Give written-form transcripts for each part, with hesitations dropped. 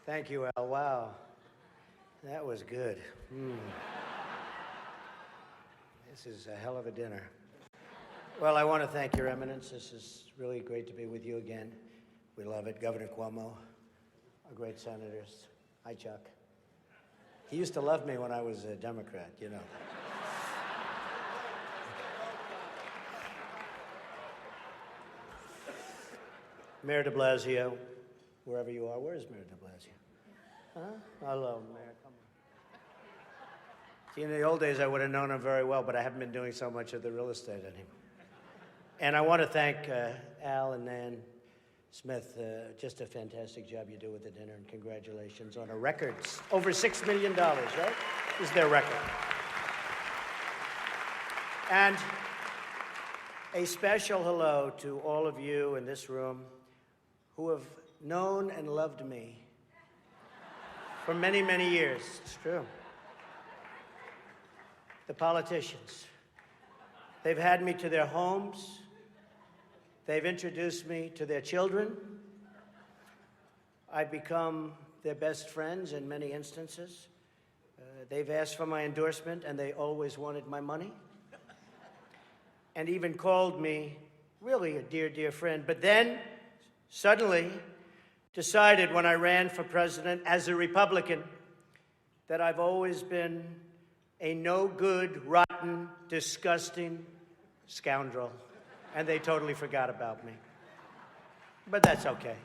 Thank you, Al. Wow. That was good. This is a hell of a dinner. Well, I want to thank Your Eminence. This is really great to be with you again. We love it. Governor Cuomo, our great senators. Hi, Chuck. He used to love me when I was a Democrat, you know. Mayor de Blasio, wherever you are. Where is Mayor de Blasio? Huh? Hello, Mayor. Come on. See, in the old days, I would have known him very well, but I haven't been doing so much of the real estate anymore. And I want to thank Al and Nan Smith. Just a fantastic job you do with the dinner, and congratulations on a record. Over $6 million, right? Is their record. And a special hello to all of you in this room who have known and loved me for many, many years. It's true. The politicians. They've had me to their homes. They've introduced me to their children. I've become their best friends in many instances. They've asked for my endorsement, and they always wanted my money. And even called me really a dear, dear friend. But then, suddenly, decided when I ran for president as a Republican that I've always been a no-good, rotten, disgusting scoundrel. And they totally forgot about me. But that's okay.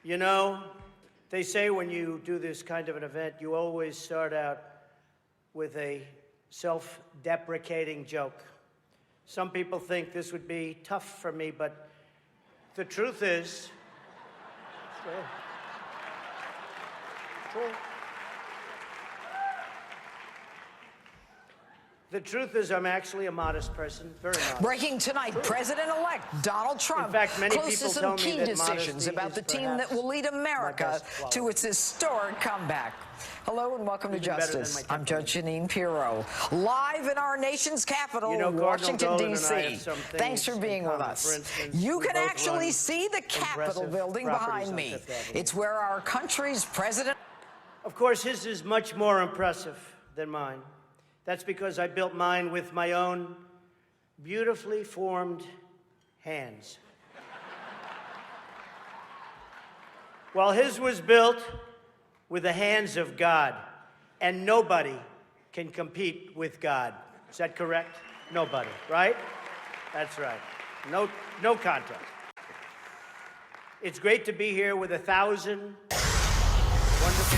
You know, they say when you do this kind of an event, you always start out with a self-deprecating joke. Some people think this would be tough for me, but the truth is, the truth is, I'm actually a modest person, very modest. Breaking tonight, President-elect Donald Trump in fact, many close people to some tell me key that decisions about the team that will lead America to its historic comeback. Hello and welcome to Justice. I'm Judge Jeanine Pirro, live in our nation's capital, Washington, D.C. Thanks for being with us. You can actually see the Capitol building behind me. It's where our country's president... Of course, his is much more impressive than mine. That's because I built mine with my own beautifully formed hands. While his was built with the hands of God, and nobody can compete with God. Is that correct? Nobody, right? That's right. No contest. It's great to be here with 1,000 wonderful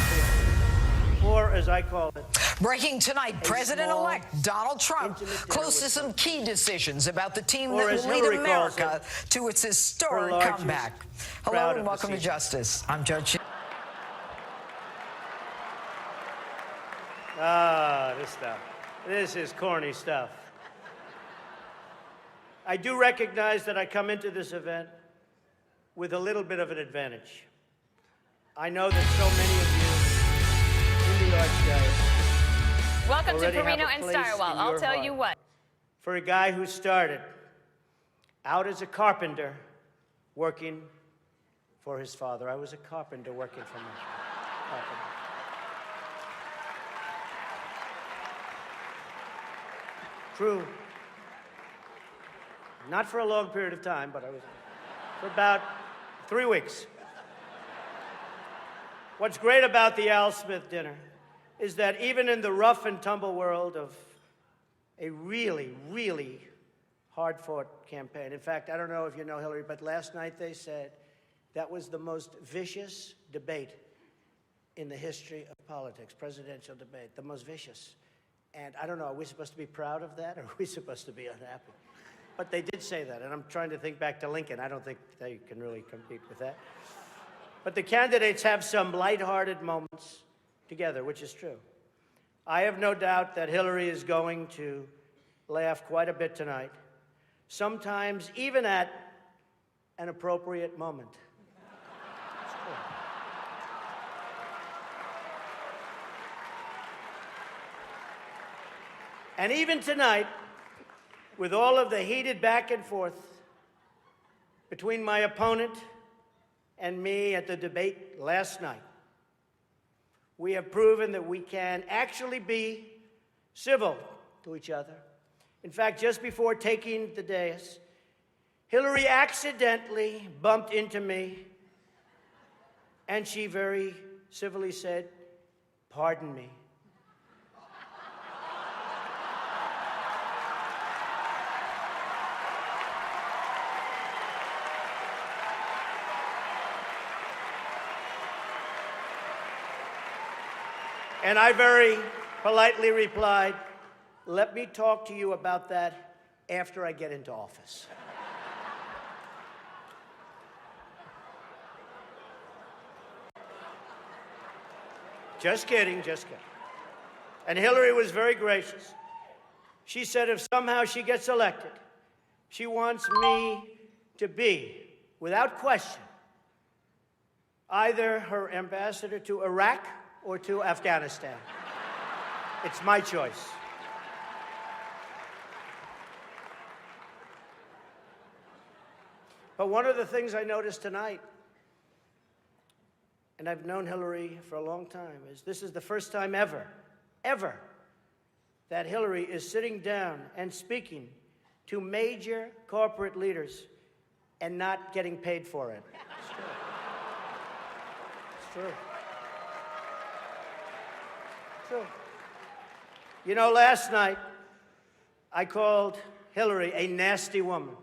people, or as I call it, breaking tonight, President-elect Donald Trump close to some key decisions about the team that will lead America to its historic comeback. Hello and welcome to Justice. I'm Judge. This stuff. This is corny stuff. I do recognize that I come into this event with a little bit of an advantage. I know that so many of you in the Archdiocese welcome to Perino and Starwell. I'll tell you what. For a guy who started out as a carpenter working for his father. I was a carpenter working for my father. True. Not for a long period of time, but I was for about 3 weeks. What's great about the Al Smith dinner is that even in the rough and tumble world of a really, really hard-fought campaign. In fact, I don't know if you know Hillary, but last night they said that was the most vicious debate in the history of politics, presidential debate, the most vicious. And I don't know, are we supposed to be proud of that, or are we supposed to be unhappy? But they did say that, and I'm trying to think back to Lincoln. I don't think they can really compete with that. But the candidates have some lighthearted moments together, which is true. I have no doubt that Hillary is going to laugh quite a bit tonight, sometimes even at an appropriate moment. It's true. And even tonight, with all of the heated back and forth between my opponent and me at the debate last night, we have proven that we can actually be civil to each other. In fact, just before taking the dais, Hillary accidentally bumped into me, and she very civilly said, "Pardon me." And I very politely replied, "Let me talk to you about that after I get into office." Just kidding, just kidding. And Hillary was very gracious. She said if somehow she gets elected, she wants me to be, without question, either her ambassador to Iraq or to Afghanistan. It's my choice. But one of the things I noticed tonight, and I've known Hillary for a long time, is this is the first time ever, that Hillary is sitting down and speaking to major corporate leaders and not getting paid for it. It's true. It's true. True. You know, last night, I called Hillary a nasty woman.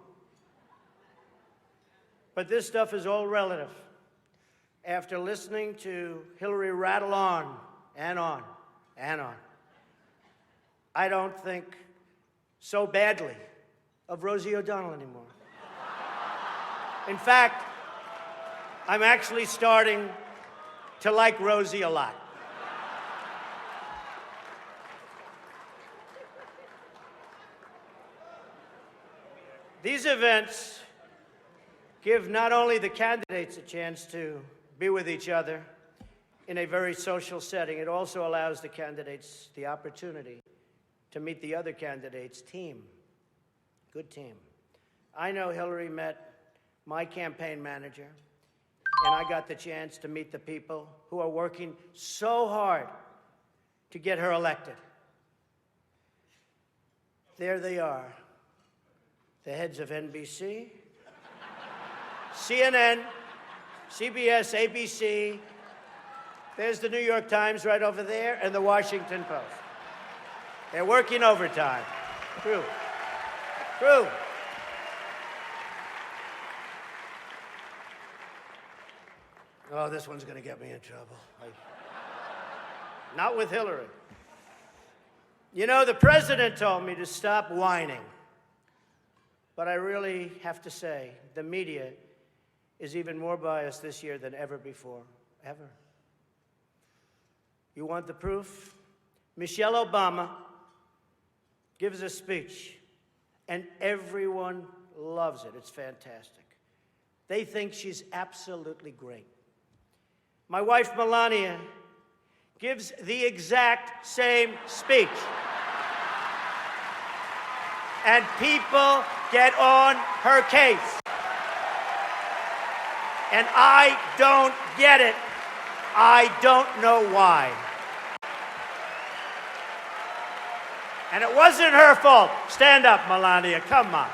But this stuff is all relative. After listening to Hillary rattle on and on and on, I don't think so badly of Rosie O'Donnell anymore. In fact, I'm actually starting to like Rosie a lot. These events give not only the candidates a chance to be with each other in a very social setting, it also allows the candidates the opportunity to meet the other candidates' team. Good team. I know Hillary met my campaign manager, and I got the chance to meet the people who are working so hard to get her elected. There they are. The heads of NBC, CNN, CBS, ABC. There's the New York Times right over there, and the Washington Post. They're working overtime. True. True. Oh, this one's going to get me in trouble. Not with Hillary. You know, the president told me to stop whining. But I really have to say, the media is even more biased this year than ever before, ever. You want the proof? Michelle Obama gives a speech, and everyone loves it. It's fantastic. They think she's absolutely great. My wife, Melania, gives the exact same speech. And people get on her case. And I don't get it. I don't know why. And it wasn't her fault. Stand up, Melania. Come on.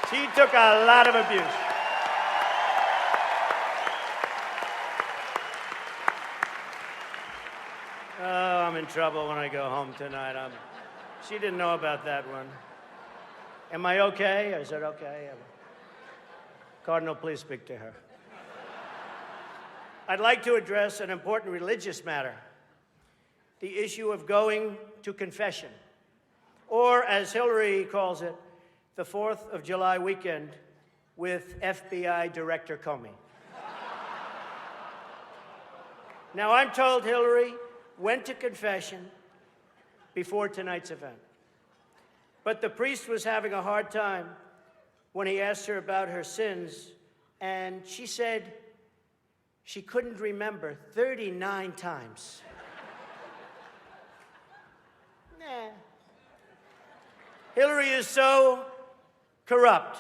She took a lot of abuse. Oh, I'm in trouble when I go home tonight. She didn't know about that one. Am I okay? Is it okay? Cardinal, please speak to her. I'd like to address an important religious matter, the issue of going to confession, or as Hillary calls it, the 4th of July weekend with FBI Director Comey. Now, I'm told Hillary went to confession before tonight's event. But the priest was having a hard time when he asked her about her sins, and she said she couldn't remember 39 times. Nah. Hillary is so corrupt.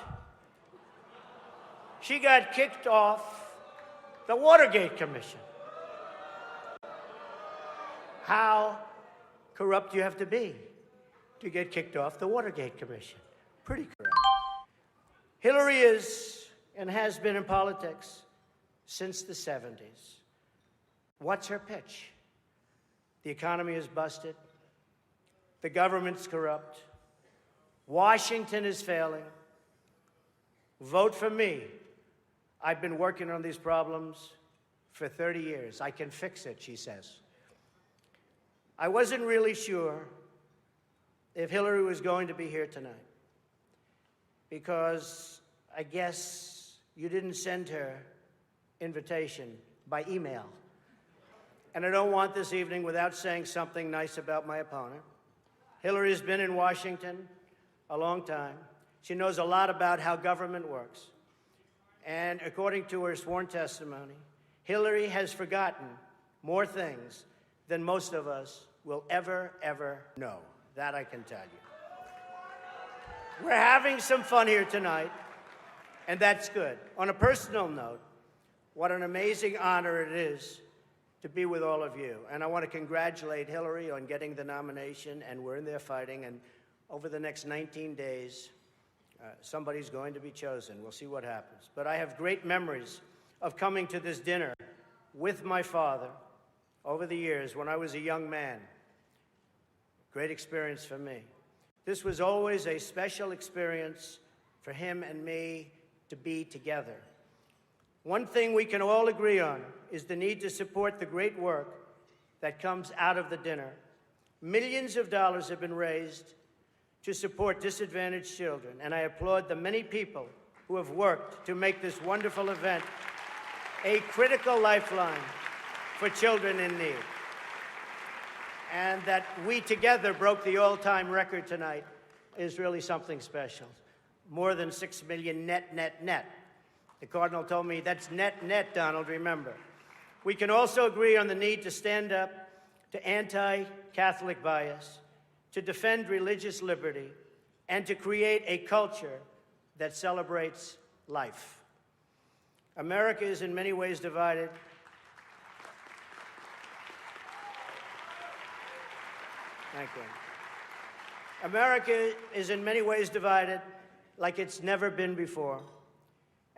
She got kicked off the Watergate Commission. how corrupt you have to be to get kicked off the Watergate Commission. Pretty corrupt. Hillary is and has been in politics since the 70s. What's her pitch? The economy is busted. The government's corrupt. Washington is failing. Vote for me. I've been working on these problems for 30 years. I can fix it, she says. I wasn't really sure if Hillary was going to be here tonight because I guess you didn't send her invitation by email. And I don't want this evening without saying something nice about my opponent. Hillary's been in Washington a long time. She knows a lot about how government works. And according to her sworn testimony, Hillary has forgotten more things than most of us will ever know. That I can tell you. We're having some fun here tonight, and that's good. On a personal note, what an amazing honor it is to be with all of you. And I want to congratulate Hillary on getting the nomination, and we're in there fighting. And over the next 19 days, somebody's going to be chosen. We'll see what happens. But I have great memories of coming to this dinner with my father over the years when I was a young man. Great experience for me. This was always a special experience for him and me to be together. One thing we can all agree on is the need to support the great work that comes out of the dinner. Millions of dollars have been raised to support disadvantaged children, and I applaud the many people who have worked to make this wonderful event a critical lifeline for children in need. And that we together broke the all-time record tonight is really something special. More than 6 million net. The Cardinal told me that's net, Donald, remember. We can also agree on the need to stand up to anti-Catholic bias, to defend religious liberty, and to create a culture that celebrates life. America is in many ways divided. Thank you. America is in many ways divided like it's never been before.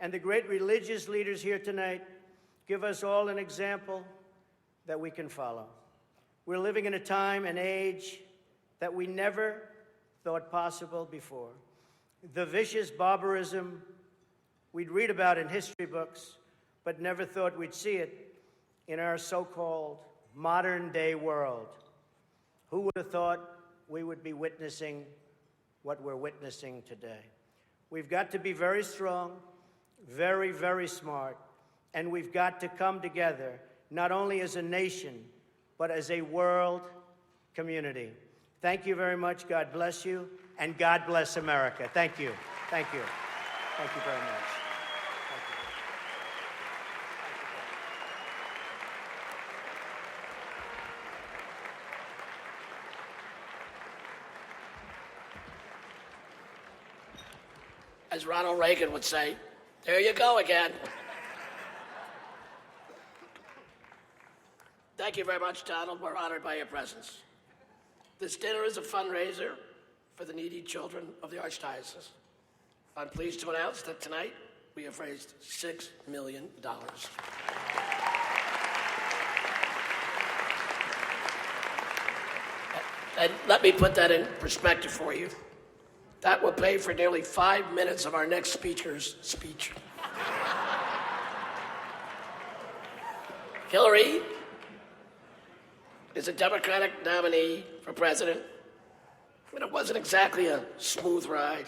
And the great religious leaders here tonight give us all an example that we can follow. We're living in a time and age that we never thought possible before. The vicious barbarism we'd read about in history books, but never thought we'd see it in our so-called modern-day world. Who would have thought we would be witnessing what we're witnessing today? We've got to be very strong, very smart, and we've got to come together, not only as a nation, but as a world community. Thank you very much. God bless you, and God bless America. Thank you. Thank you. Thank you very much. As Ronald Reagan would say, there you go again. Thank you very much, Donald. We're honored by your presence. This dinner is a fundraiser for the needy children of the Archdiocese. I'm pleased to announce that tonight we have raised $6 million. And let me put that in perspective for you. That will pay for nearly 5 minutes of our next speaker's speech. Hillary is a Democratic nominee for president, and it wasn't exactly a smooth ride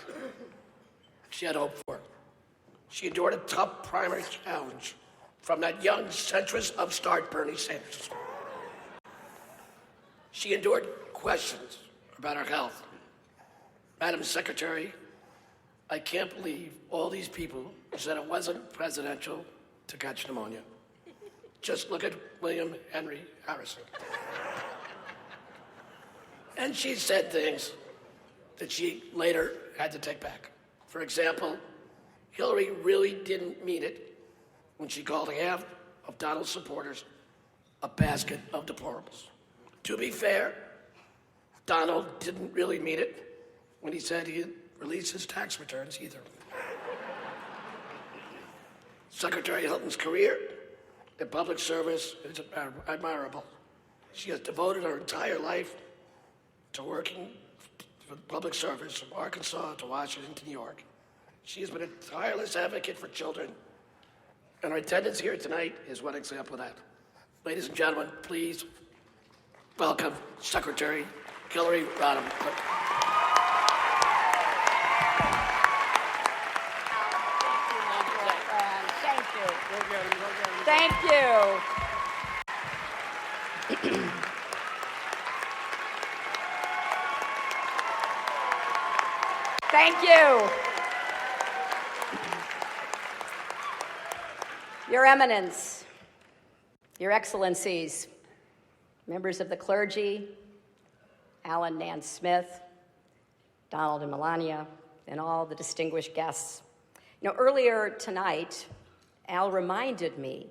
she had hoped for. She endured a tough primary challenge from that young centrist upstart Bernie Sanders. She endured questions about her health. Madam Secretary, I can't believe all these people said it wasn't presidential to catch pneumonia. Just look at William Henry Harrison. And she said things that she later had to take back. For example, Hillary really didn't mean it when she called half of Donald's supporters a basket of deplorables. To be fair, Donald didn't really mean it when he said he'd release his tax returns either. Secretary Hilton's career in public service is admirable. She has devoted her entire life to working for public service from Arkansas to Washington to New York. She has been a tireless advocate for children, and her attendance here tonight is one example of that. Ladies and gentlemen, please welcome Secretary Hillary Rodham Clinton. Thank you. Thank you. Your Eminence, Your Excellencies, members of the clergy, Alan Nance Smith, Donald and Melania, and all the distinguished guests. You know, earlier tonight, Al reminded me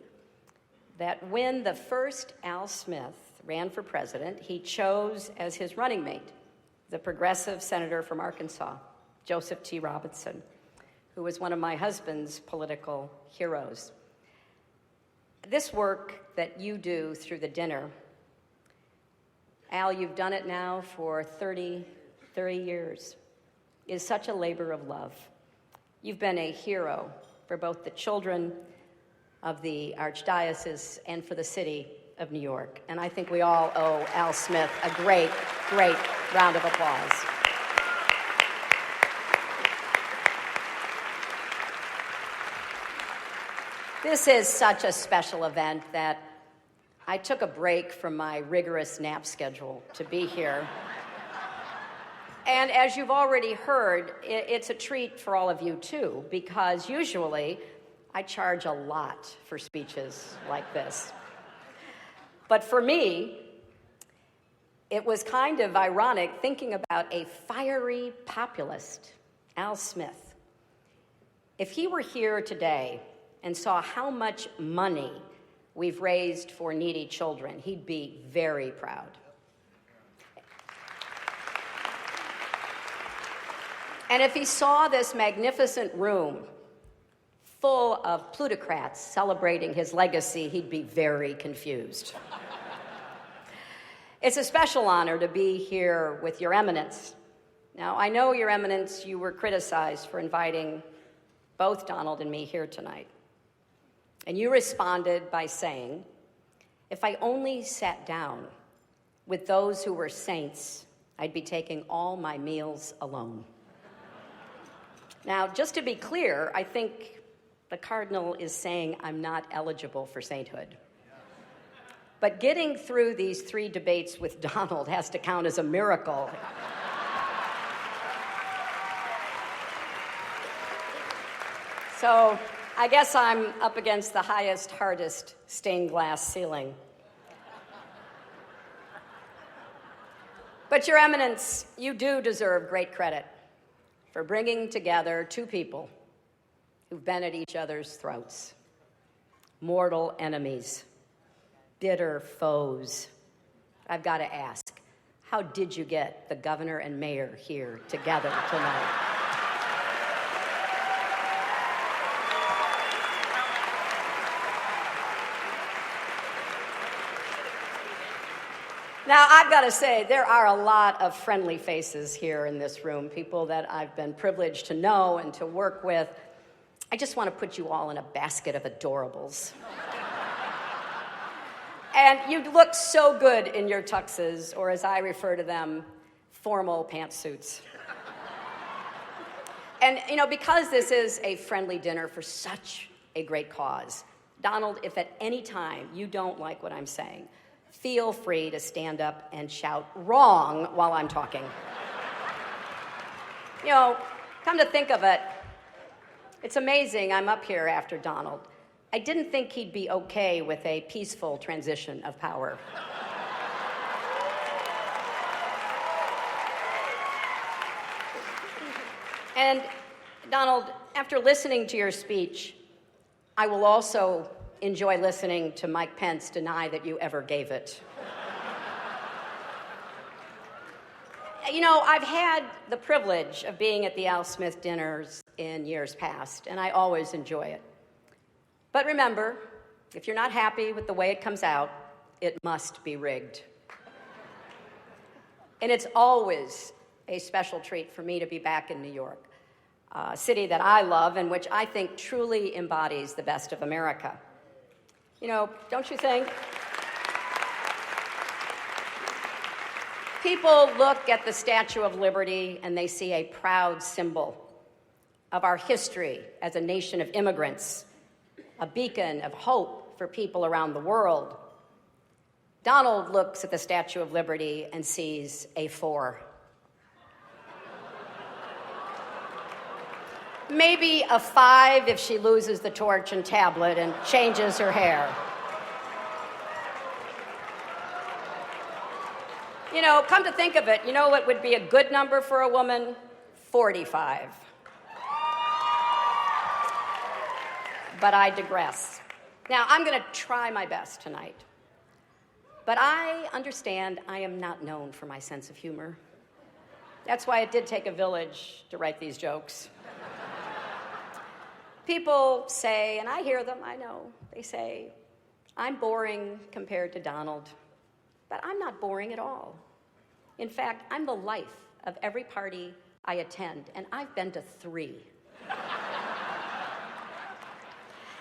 that when the first Al Smith ran for president, he chose as his running mate the progressive senator from Arkansas, Joseph T. Robinson, who was one of my husband's political heroes. This work that you do through the dinner, Al, you've done it now for 30 years, is such a labor of love. You've been a hero for both the children of the Archdiocese and for the city of New York. And I think we all owe Al Smith a great, great round of applause. This is such a special event that I took a break from my rigorous nap schedule to be here. And as you've already heard, it's a treat for all of you too, because usually I charge a lot for speeches like this. But for me, it was kind of ironic thinking about a fiery populist, Al Smith. If he were here today and saw how much money we've raised for needy children, he'd be very proud. And if he saw this magnificent room full of plutocrats celebrating his legacy, he'd be very confused. It's a special honor to be here with Your Eminence. Now, I know, Your Eminence, you were criticized for inviting both Donald and me here tonight. And you responded by saying, if I only sat down with those who were saints, I'd be taking all my meals alone. Now, just to be clear, I think the Cardinal is saying I'm not eligible for sainthood. But getting through these 3 debates with Donald has to count as a miracle. So I guess I'm up against the highest, hardest stained glass ceiling. But Your Eminence, you do deserve great credit for bringing together 2 people who've been at each other's throats, mortal enemies, bitter foes. I've got to ask, how did you get the governor and mayor here together tonight? Now, I've got to say, there are a lot of friendly faces here in this room, people that I've been privileged to know and to work with. I just want to put you all in a basket of adorables. And you look so good in your tuxes, or as I refer to them, formal pantsuits. And, you know, because this is a friendly dinner for such a great cause, Donald, if at any time you don't like what I'm saying, feel free to stand up and shout wrong while I'm talking. You know, come to think of it, it's amazing I'm up here after Donald. I didn't think he'd be okay with a peaceful transition of power. And Donald, after listening to your speech, I will also enjoy listening to Mike Pence deny that you ever gave it. you know, I've had the privilege of being at the Al Smith dinners in years past, and I always enjoy it. But remember, if you're not happy with the way it comes out, it must be rigged. And it's always a special treat for me to be back in New York, a city that I love and which I think truly embodies the best of America. You know, don't you think? People look at the Statue of Liberty and they see a proud symbol of our history as a nation of immigrants, a beacon of hope for people around the world. Donald looks at the Statue of Liberty and sees a 4. Maybe a 5 if she loses the torch and tablet and changes her hair. You know, come to think of it, you know what would be a good number for a woman? 45. But I digress. Now, I'm going to try my best tonight. But I understand I am not known for my sense of humor. That's why it did take a village to write these jokes. People say, and I hear them, I know, they say, I'm boring compared to Donald. But I'm not boring at all. In fact, I'm the life of every party I attend, and I've been to 3.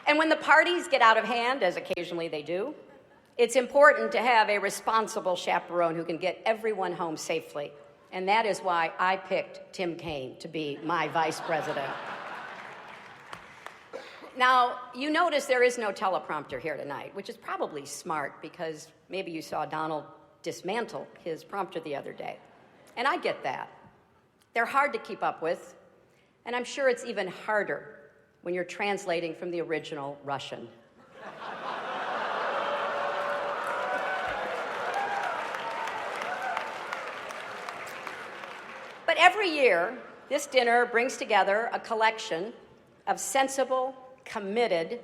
And when the parties get out of hand, as occasionally they do, it's important to have a responsible chaperone who can get everyone home safely. And that is why I picked Tim Kaine to be my vice president. Now, you notice there is no teleprompter here tonight, which is probably smart because maybe you saw Donald dismantle his prompter the other day. And I get that. They're hard to keep up with, and I'm sure it's even harder when you're translating from the original Russian. But every year, this dinner brings together a collection of sensible, committed,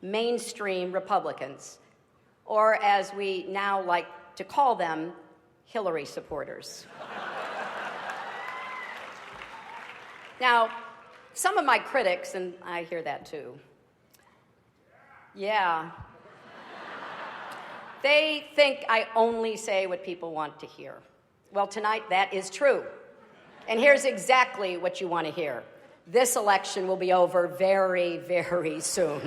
mainstream Republicans, or as we now like to call them, Hillary supporters. Now, some of my critics, and I hear that too, yeah, they think I only say what people want to hear. Well, tonight that is true. And here's exactly what you want to hear. This election will be over very, very soon.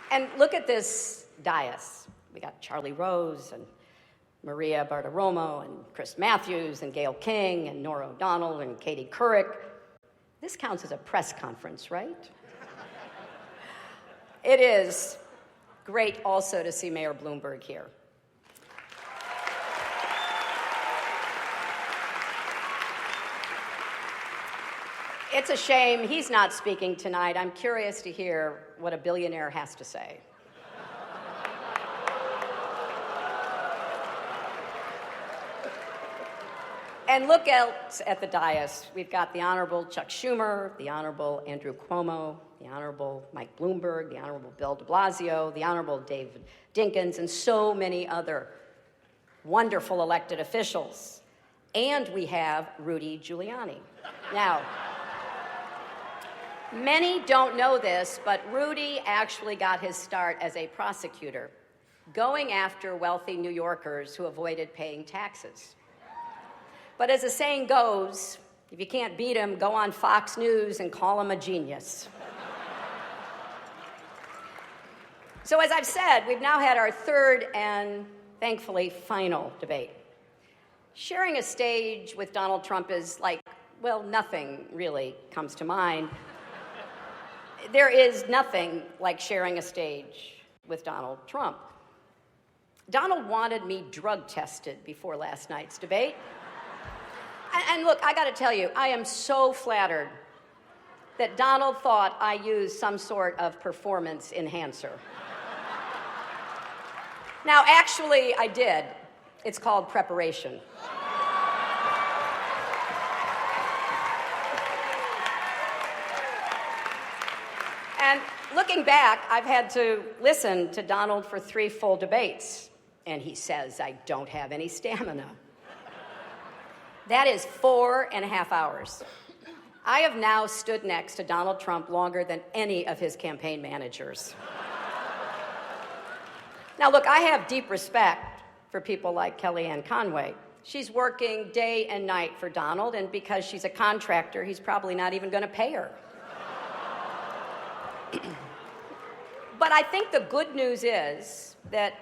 And look at this dais. We got Charlie Rose and Maria Bartiromo and Chris Matthews and Gayle King and Norah O'Donnell and Katie Couric. This counts as a press conference, right? It is great also to see Mayor Bloomberg here. It's a shame he's not speaking tonight. I'm curious to hear what a billionaire has to say. And look else at the dais. We've got the Honorable Chuck Schumer, the Honorable Andrew Cuomo, the Honorable Mike Bloomberg, the Honorable Bill de Blasio, the Honorable David Dinkins, and so many other wonderful elected officials. And we have Rudy Giuliani. Now, many don't know this, but Rudy actually got his start as a prosecutor, going after wealthy New Yorkers who avoided paying taxes. But as the saying goes, if you can't beat him, go on Fox News and call him a genius. So as I've said, we've now had our third and thankfully final debate. Sharing a stage with Donald Trump is like, well, nothing really comes to mind. There is nothing like sharing a stage with Donald Trump. Donald wanted me drug tested before last night's debate. And look, I got to tell you, I am so flattered that Donald thought I used some sort of performance enhancer. Now, actually, I did. It's called preparation. And looking back, I've had to listen to Donald for 3 full debates. and he says, I don't have any stamina. That is 4.5 hours. I have now stood next to Donald Trump longer than any of his campaign managers. Now, look, I have deep respect for people like Kellyanne Conway. She's working day and night for Donald, and because she's a contractor, he's probably not even going to pay her. But I think the good news is that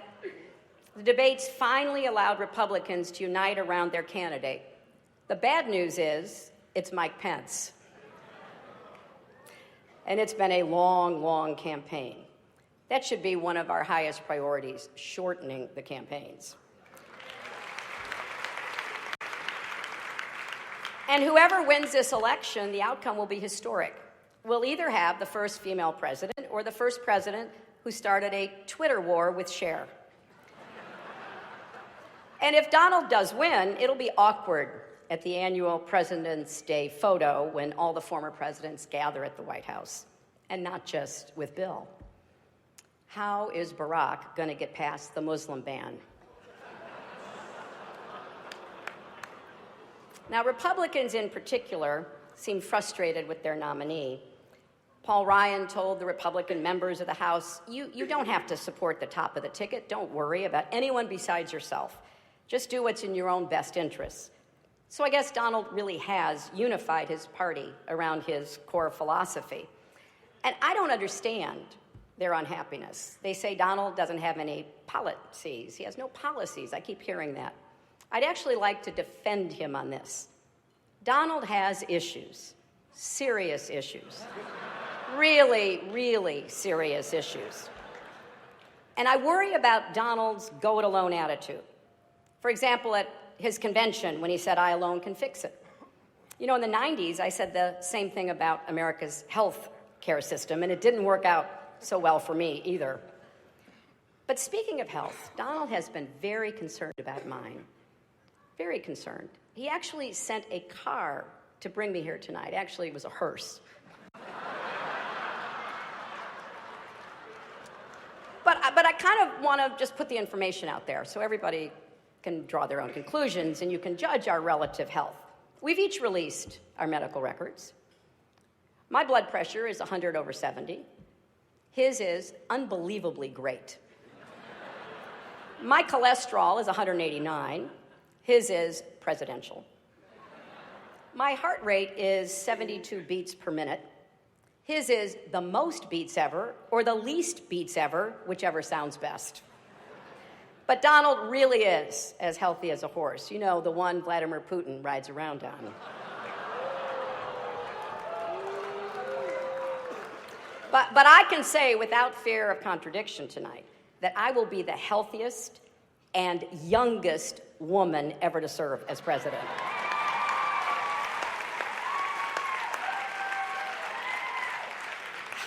the debates finally allowed Republicans to unite around their candidate. The bad news is it's Mike Pence. And it's been a long, long campaign. That should be one of our highest priorities, shortening the campaigns. And whoever wins this election, the outcome will be historic. We'll either have the first female president or the first president who started a Twitter war with Cher. And if Donald does win, it'll be awkward at the annual President's Day photo when all the former presidents gather at the White House, and not just with Bill. How is Barack going to get past the Muslim ban? Now, Republicans in particular seem frustrated with their nominee. Paul Ryan told the Republican members of the House, you don't have to support the top of the ticket. Don't worry about anyone besides yourself. Just do what's in your own best interests. So I guess Donald really has unified his party around his core philosophy. And I don't understand their unhappiness. They say Donald doesn't have any policies. He has no policies. I keep hearing that. I'd actually like to defend him on this. Donald has issues, serious issues, really, really serious issues. And I worry about Donald's go-it-alone attitude. For example, at his convention when he said, I alone can fix it. You know, in the 90s, I said the same thing about America's health care system, and it didn't work out so well for me either. But speaking of health, Donald has been very concerned about mine. Very concerned. He actually sent a car to bring me here tonight. Actually, it was a hearse. But I kind of want to just put the information out there so everybody can draw their own conclusions and you can judge our relative health. We've each released our medical records. My blood pressure is 100/70. His is unbelievably great. My cholesterol is 189. His is presidential. My heart rate is 72 beats per minute. His is the most beats ever, or the least beats ever, whichever sounds best. But Donald really is as healthy as a horse. You know, the one Vladimir Putin rides around on. But I can say without fear of contradiction tonight that I will be the healthiest and youngest woman ever to serve as president.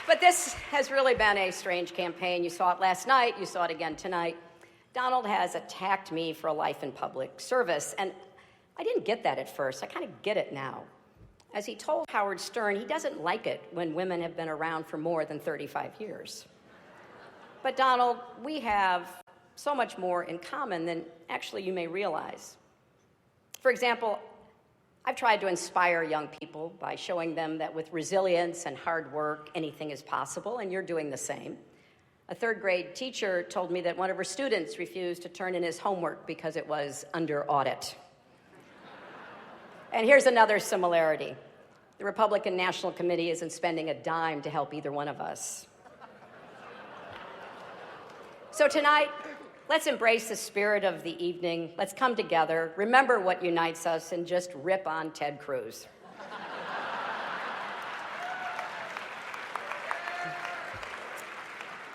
But this has really been a strange campaign. You saw it last night. You saw it again tonight. Donald has attacked me for a life in public service, and I didn't get that at first. I kind of get it now. As he told Howard Stern, he doesn't like it when women have been around for more than 35 years. But Donald, we have so much more in common than actually you may realize. For example, I've tried to inspire young people by showing them that with resilience and hard work, anything is possible, and you're doing the same. A third-grade teacher told me that one of her students refused to turn in his homework because it was under audit. And here's another similarity. The Republican National Committee isn't spending a dime to help either one of us. So tonight, let's embrace the spirit of the evening. Let's come together, remember what unites us, and just rip on Ted Cruz.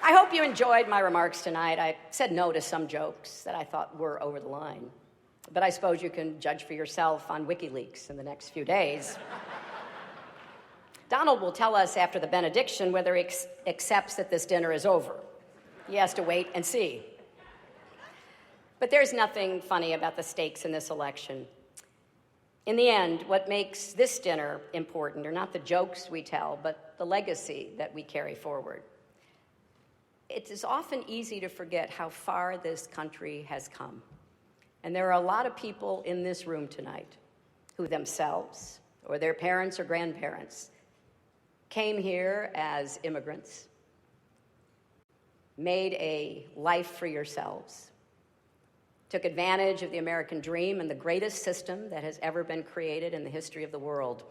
I hope you enjoyed my remarks tonight. I said no to some jokes that I thought were over the line. But I suppose you can judge for yourself on WikiLeaks in the next few days. Donald will tell us after the benediction whether he accepts that this dinner is over. He has to wait and see. But there's nothing funny about the stakes in this election. In the end, what makes this dinner important are not the jokes we tell, but the legacy that we carry forward. it is often easy to forget how far this country has come. And there are a lot of people in this room tonight who themselves, or their parents or grandparents, came here as immigrants, made a life for yourselves, took advantage of the American dream and the greatest system that has ever been created in the history of the world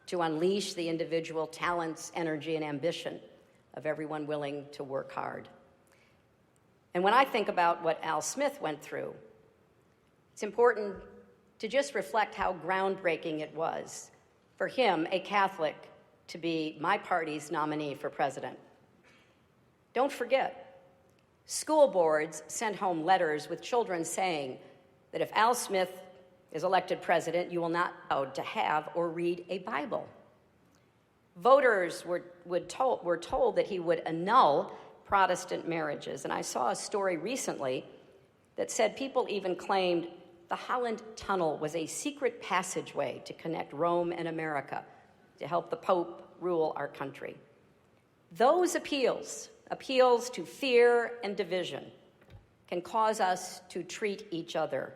to unleash the individual talents, energy, and ambition of everyone willing to work hard. And when I think about what Al Smith went through, it's important to just reflect how groundbreaking it was for him, a Catholic, to be my party's nominee for president. Don't forget, school boards sent home letters with children saying that if Al Smith is elected president, you will not be allowed to have or read a Bible. Voters were told that he would annul Protestant marriages. And I saw a story recently that said people even claimed the Holland Tunnel was a secret passageway to connect Rome and America to help the Pope rule our country. Those appeals to fear and division, can cause us to treat each other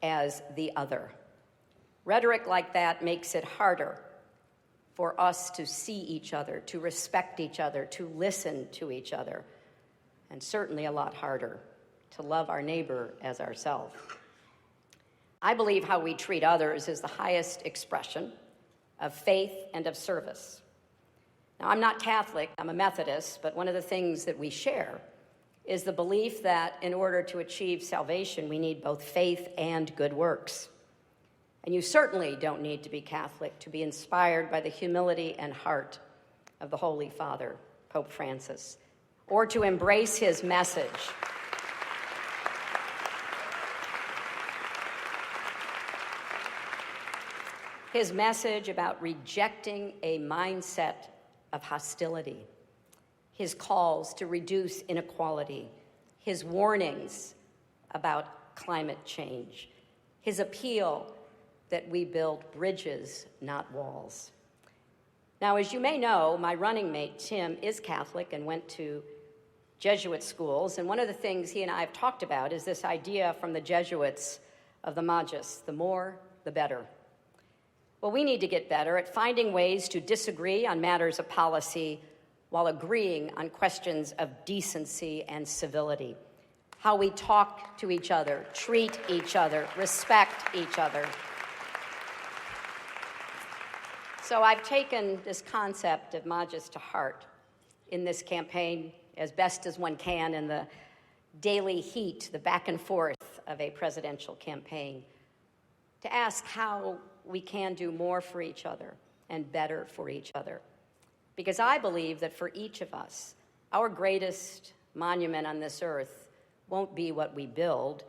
as the other. Rhetoric like that makes it harder for us to see each other, to respect each other, to listen to each other, and certainly a lot harder to love our neighbor as ourselves. I believe how we treat others is the highest expression of faith and of service. Now, I'm not Catholic, I'm a Methodist, but one of the things that we share is the belief that in order to achieve salvation, we need both faith and good works. And you certainly don't need to be Catholic to be inspired by the humility and heart of the Holy Father, Pope Francis, or to embrace his message. His message about rejecting a mindset of hostility, his calls to reduce inequality, his warnings about climate change, his appeal that we build bridges, not walls. Now, as you may know, my running mate, Tim, is Catholic and went to Jesuit schools, and one of the things he and I have talked about is this idea from the Jesuits of the Magus, the more, the better. Well, we need to get better at finding ways to disagree on matters of policy while agreeing on questions of decency and civility. How we talk to each other, treat each other, respect each other. So I've taken this concept of Magus to heart in this campaign as best as one can in the daily heat, the back and forth of a presidential campaign, to ask how we can do more for each other and better for each other. Because I believe that for each of us, our greatest monument on this earth won't be what we build,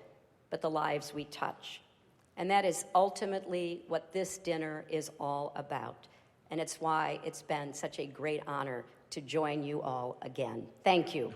but the lives we touch. And that is ultimately what this dinner is all about. And it's why it's been such a great honor to join you all again. Thank you.